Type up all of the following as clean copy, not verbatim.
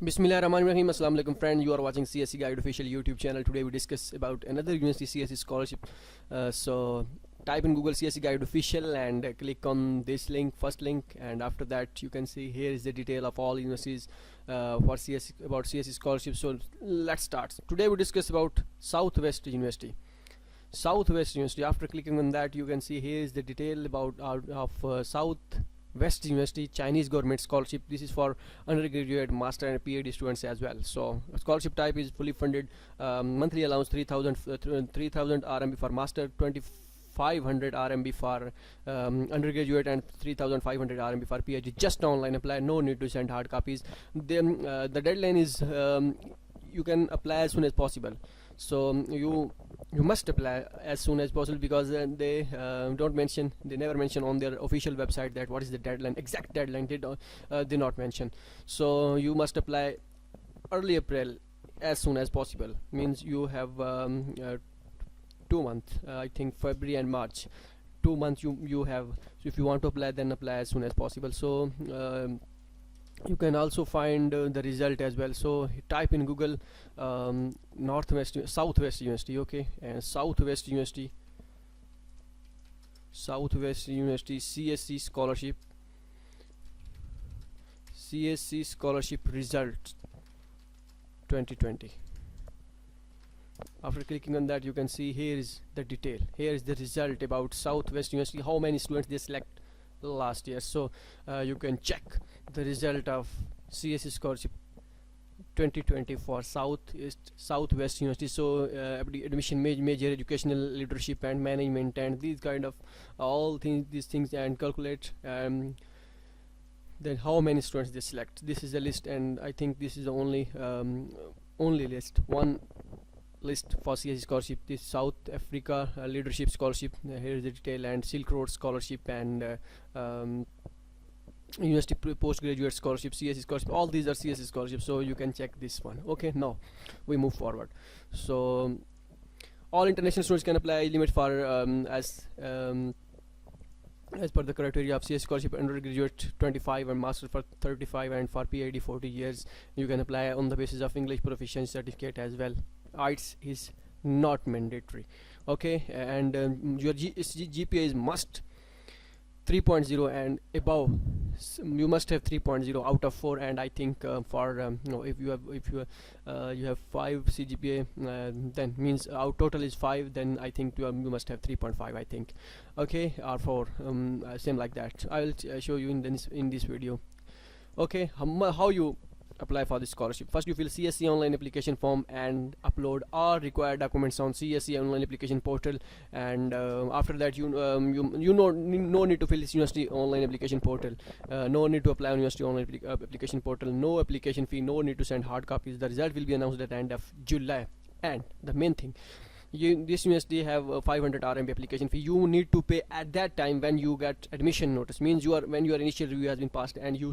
Bismillahirrahmanirrahim. Assalamu alaikum friend. You are watching CSC Guide official YouTube channel. Today we discuss about another university CSC scholarship. So type in Google CSC Guide official and click on this link, first link, and after that you can see here is the detail of all universities for CSC about CSC scholarship. So let's start. Today we discuss about Southwest University. Southwest University. After clicking on that, you can see here is the detail about Southwest University Chinese government scholarship. This is for undergraduate, master and PhD students as well. So scholarship type is fully funded, monthly allowance 3000 RMB for master, 2500 RMB for undergraduate, and 3500 RMB for PhD. Just online apply, no need to send hard copies. The deadline is you can apply as soon as possible. So you must apply as soon as possible, because they never mention on their official website that what is the deadline, exact deadline they not mention. So you must apply early April as soon as possible. Means you have 2 months, I think February and March, 2 months you have. So if you want to apply, then apply as soon as possible. So you can also find the result as well. So type in Google Southwest University, okay, and Southwest University CSC scholarship result 2020. After clicking on that, you can see here is the detail, here is the result about Southwest University, how many students they select last year. So you can check the result of CSC scholarship 2020 for Southwest University. So admission, major educational leadership and management, and these kind of these things, and calculate then how many students they select. This is a list, and I think this is the only list, one list for CSC scholarship. This South Africa leadership scholarship, here is the detail, and Silk Road scholarship, and university postgraduate scholarship, CSC scholarship. All these are CSC scholarships, so you can check this one. Okay, now we move forward. So all international students can apply. Limit for as per the criteria of CSC scholarship, undergraduate 25 and master for 35, and for PhD 40 years. You can apply on the basis of English proficiency certificate as well. IELTS is not mandatory, okay, and your GPA is must 3.0 and above. You must have 3.0 out of 4, and I think for if you have 5 CGPA, then means our total is 5, then I think you must have 3.5, I think, okay, or 4, same like that. I will show you in this video. Okay, how you apply for this scholarship. First, you fill CSC online application form and upload all required documents on CSC online application portal, and after that no need to fill this university online application portal, no need to apply on university online application portal, no application fee, no need to send hard copies. The result will be announced at the end of July. And the main thing, this university have 500 RMB application fee. You need to pay at that time when you get admission notice. Means when your initial review has been passed and you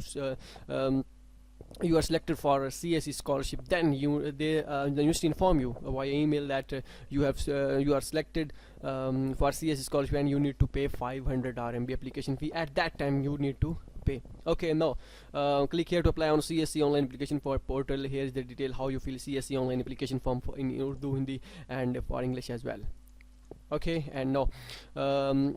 are selected for a CSC scholarship, then the university inform you via email that you are selected for CSC scholarship, and you need to pay 500 RMB application fee. At that time you need to pay. Okay, now click here to apply on CSC online application for portal. Here is the detail how you fill CSC online application form in Urdu, Hindi, and for English as well. Okay, and now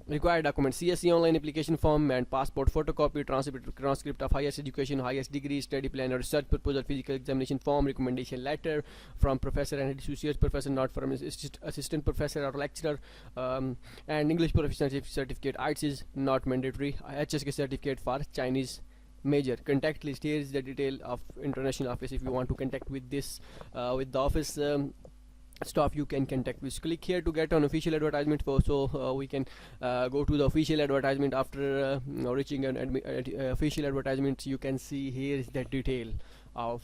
required documents: CSC online application form and passport photocopy, transcript of highest education, highest degree, study plan or research proposal, physical examination form, recommendation letter from professor and associate professor, not from assistant professor or lecturer, and English proficiency certificate. IELTS is not mandatory. HSK certificate for Chinese major. Contact list: here is the detail of international office. If you want to contact with this with the office staff, you can contact with. Click here to get an official advertisement so we can go to the official advertisement. After reaching an official advertisement, you can see here is the detail of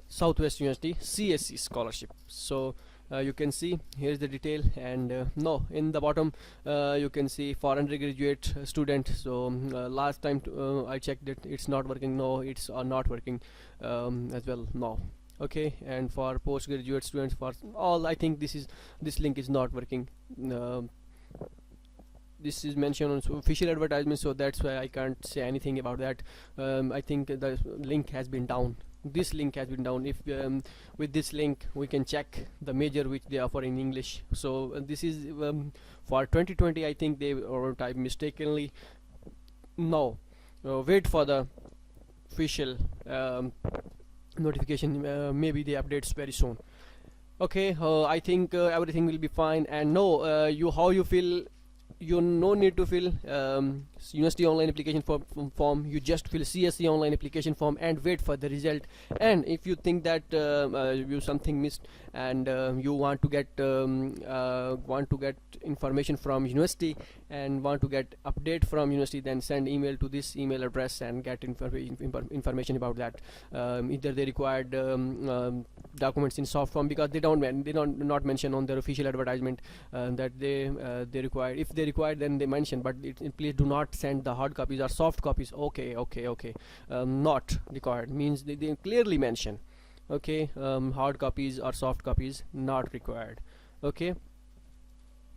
Southwest University CSC scholarship. So you can see here's the detail, and no, in the bottom you can see for undergraduate student. So last time I checked that it's not working. No, it's not working as well now. Okay, and for postgraduate students, for all, I think this link is not working. this is mentioned on official advertisement, so that's why I can't say anything about that. I think the link has been down. This link has been down. If with this link we can check the major which they offer in English. So this is for 2020. I think they or type mistakenly. No, wait for the official notification. Maybe they updates very soon. Okay, I think everything will be fine. And no, you how you feel, you no need to fill university online application form. You just fill CSC online application form and wait for the result. And if you think that you something missed, and you want to get information from university and want to get update from university, then send email to this email address and get information about that. Either they required documents in soft form, because they don't not mention on their official advertisement that they require. If they require, then they mention, but please do not send the hard copies or soft copies. Okay. Not required means they clearly mention. Okay, hard copies or soft copies not required. Okay,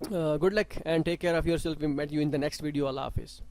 good luck and take care of yourself. We met you in the next video. Allah Hafiz.